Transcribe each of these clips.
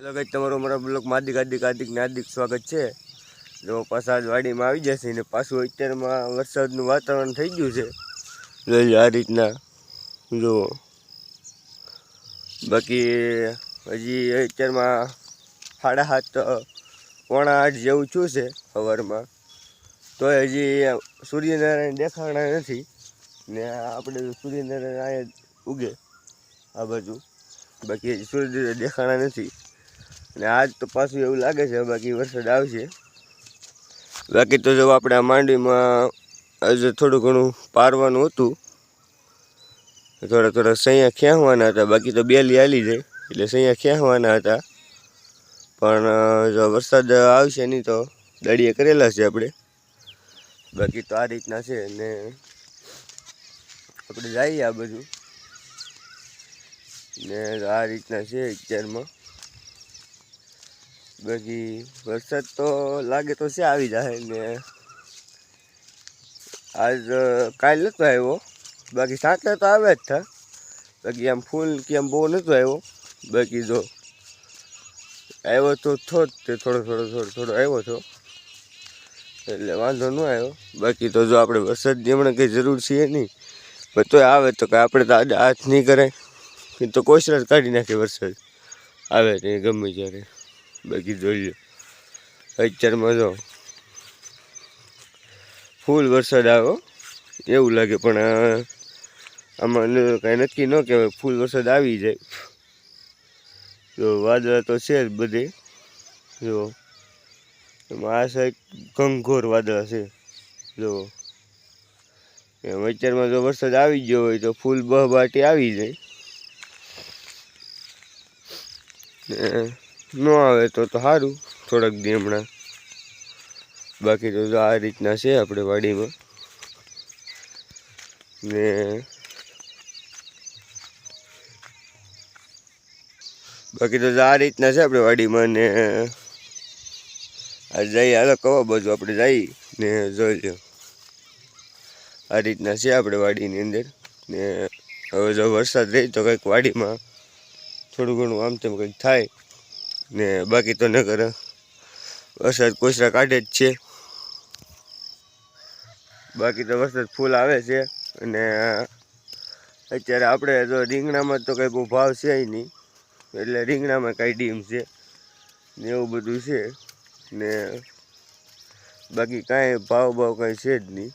Hello guys, તમારું અમારા બ્લોગમાં હાર્દિક સ્વાગત છે. જો પાછા આજ વાડીમાં આવી જશે ને પાછું અત્યારમાં વરસાદનું વાતાવરણ થઈ ગયું છે. જોઈ આ રીતના જો બાકી હજી અત્યારમાં 7:30 પોણા 8 જેવું થયું છે સવારમાં. તોય હજી સૂર્યનારાયણ દેખાણા નથી ને આપણે સૂર્યનારાયણ અહીંયા ઉગે આ બાજુ. બાકી હજી સૂર્ય દેખાણા નથી ને આજ તો પાછું એવું લાગે છે બાકી વરસાદ આવશે. બાકી તો જો આપણે આ માંડીમાં આજે થોડું ઘણું પારવાનું હતું, થોડા સૈયા ખેંચવાના હતા. બાકી તો બેલી હાલી જાય એટલે સૈયા ખેંચવાના હતા, પણ જો વરસાદ આવશે નહીં તો દાડીએ કરેલા છે આપણે. બાકી તો આ રીતના છે ને આપણે જઈએ આ બધું ને આ રીતના છે અત્યારમાં. બાકી વરસાદ તો લાગે તો છે આવી જાય ને આજ કાલ નહોતો આવ્યો, બાકી સાંજે તો આવે જ था. બાકી આમ ફૂલ કે આમ બહુ નહોતો આવ્યો. બાકી જો આવ્યો તો થોડો આવ્યો હતો એટલે વાંધો ન આવ્યો. બાકી તો જો આપણે વરસાદની હમણાં કંઈ જરૂર છે નહીં, પણ તોય આવે તો કે આપણે તો હાથ નહીં કરાય તો કોશરત કાઢી નાખે વરસાદ આવે ને ગમે ત્યારે. બાકી જોઈએ અત્યારમાં જો ફૂલ વરસાદ આવ્યો એવું લાગે, પણ આમાં કાંઈ નક્કી ન કહેવાય. ફૂલ વરસાદ આવી જાય. જો વાદળા તો છે જ બધે, જો એમાં આ સાઈડ ઘનઘોર વાદળા છે. જો એમ અત્યારમાં જો વરસાદ આવી ગયો હોય તો ફૂલ બહબાટી આવી જાય, ન આવે તો સારું થોડાક દી હમણાં. બાકી તો આ રીતના છે આપણે વાડીમાં ને બાકી તો આ રીતના છે આપણે વાડીમાં ને આ જઈએ હાલો કવા બાજુ આપણે જઈ ને જોઈ લો. આ રીતના છે આપણે વાડીની અંદર ને હવે જો વરસાદ રહે તો કંઈક વાડીમાં થોડું ઘણું આમ તેમ કંઈક થાય ને બાકી તો નકર વરસાદ કોસરા કાઢે જ છે. બાકી તો વરસાદ ફૂલ આવે છે અને અત્યારે આપણે જો રીંગણામાં તો કંઈ બહુ ભાવ છે નહીં, એટલે રીંગણામાં કાંઈ ડીમ છે ને એવું બધું છે ને બાકી કાંઈ ભાવ કાંઈ છે જ નહીં.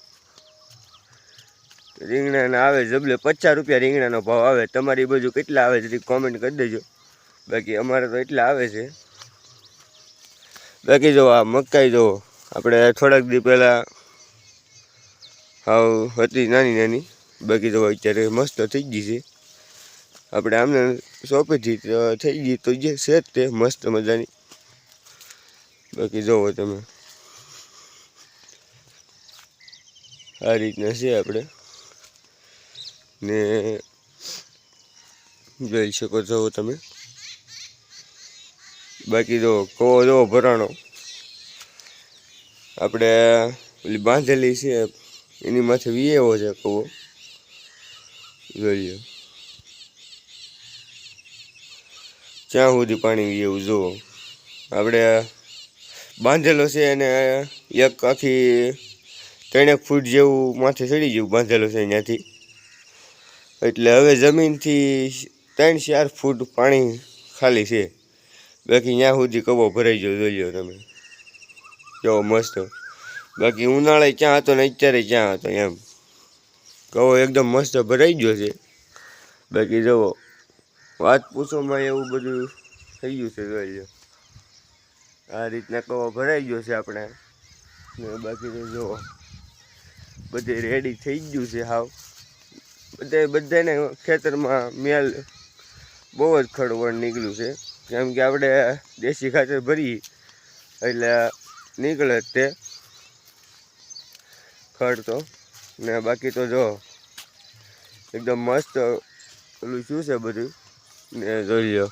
રીંગણાના આવે જબલે 50 રૂપિયા રીંગણાનો ભાવ આવે. તમારી બાજુ કેટલા આવે જરી કોમેન્ટ કરી દેજો. બાકી અમારે તો એટલા આવે છે. બાકી જો આ મકાઈ જો આપણે થોડાક દી પહેલાં હાવ હતી નાની, બાકી તો અત્યારે મસ્ત થઈ ગઈ છે. આપણે આમને સોંપેથી થઈ ગઈ તો જે છે જ તે મસ્ત મજાની. બાકી જોવો તમે આ રીતના છે આપણે ને જોઈ શકો છો તમે. બાકી જો કવો જો ભરાણો આપણે ઓલી બાંધેલી છે એની માથે વીએવો છે કવો. જોઈ લો ક્યાં સુધી પાણી વીએવું. જુઓ આપણે બાંધેલો છે અને એક આખી 3 ફૂટ જેવું માથે ચડી જેવું બાંધેલો છે ત્યાંથી. એટલે હવે જમીનથી 3-4 ફૂટ પાણી ખાલી છે. બાકી ત્યાં સુધી કવો ભરાઈ ગયો. જોઈ લો તમે કેવો મસ્ત. બાકી ઉનાળે ક્યાં હતો ને અત્યારે ક્યાં હતો એમ. કવો એકદમ મસ્ત ભરાઈ ગયો છે. બાકી જુઓ વાત પૂછોમાં એવું બધું થઈ ગયું છે. જોઈ લો આ રીતના કવો ભરાઈ ગયો છે આપણે ને બાકી તો જુઓ બધે રેડી થઈ ગયું છે હાવ. બધાને ખેતરમાં મેલ બહુ જ ખડવડ નીકળ્યું છે, કેમ કે આપણે દેશી ખાતર ભરી એટલે નીકળે જ તે ખડ તો. ને બાકી તો જો એકદમ મસ્ત પેલું શું છે બધું ને જોઈ લો.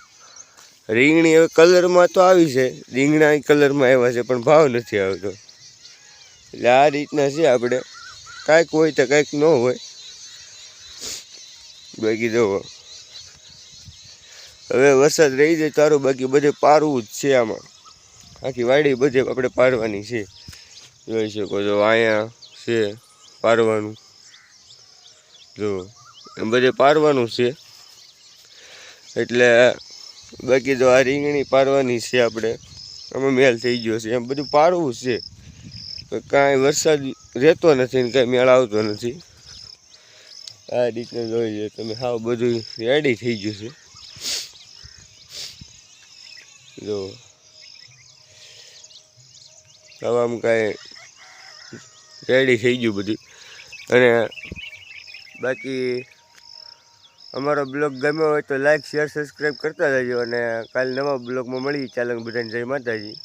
રીંગણી હવે કલરમાં તો આવી છે, રીંગણા કલરમાં આવ્યા છે પણ ભાવ નથી આવતો. એટલે આ રીતના છે આપણે, કાંઈક હોય તો કાંઈક ન હોય. બાકી જુઓ હવે વરસાદ રહી જાય તારું, બાકી બધે પારવું જ છે આમાં. આખી વાડી બધે આપણે પારવાની છે. જોઈ શકો છો અહીંયા છે પારવાનું, જો એમ બધે પારવાનું છે. એટલે બાકી તો આ રીંગણી પારવાની છે આપણે, આમાં મેલ થઈ ગયો છે. એમ બધું પારવું છે, કાંઈ વરસાદ રહેતો નથી ને કાંઈ મેળ આવતો નથી. આ રીતને જોઈ લો તમે, હાવ બધું રેડી થઈ ગયું છે. જો આમ કાંઈ રેડી થઈ ગયું બધું. અને બાકી અમારો બ્લોગ ગમ્યો હોય તો લાઈક શેર સબસ્ક્રાઈબ કરતા રહેજો. અને કાલે નવા બ્લોગમાં મળીએ. ચાલો બધાને જય માતાજી.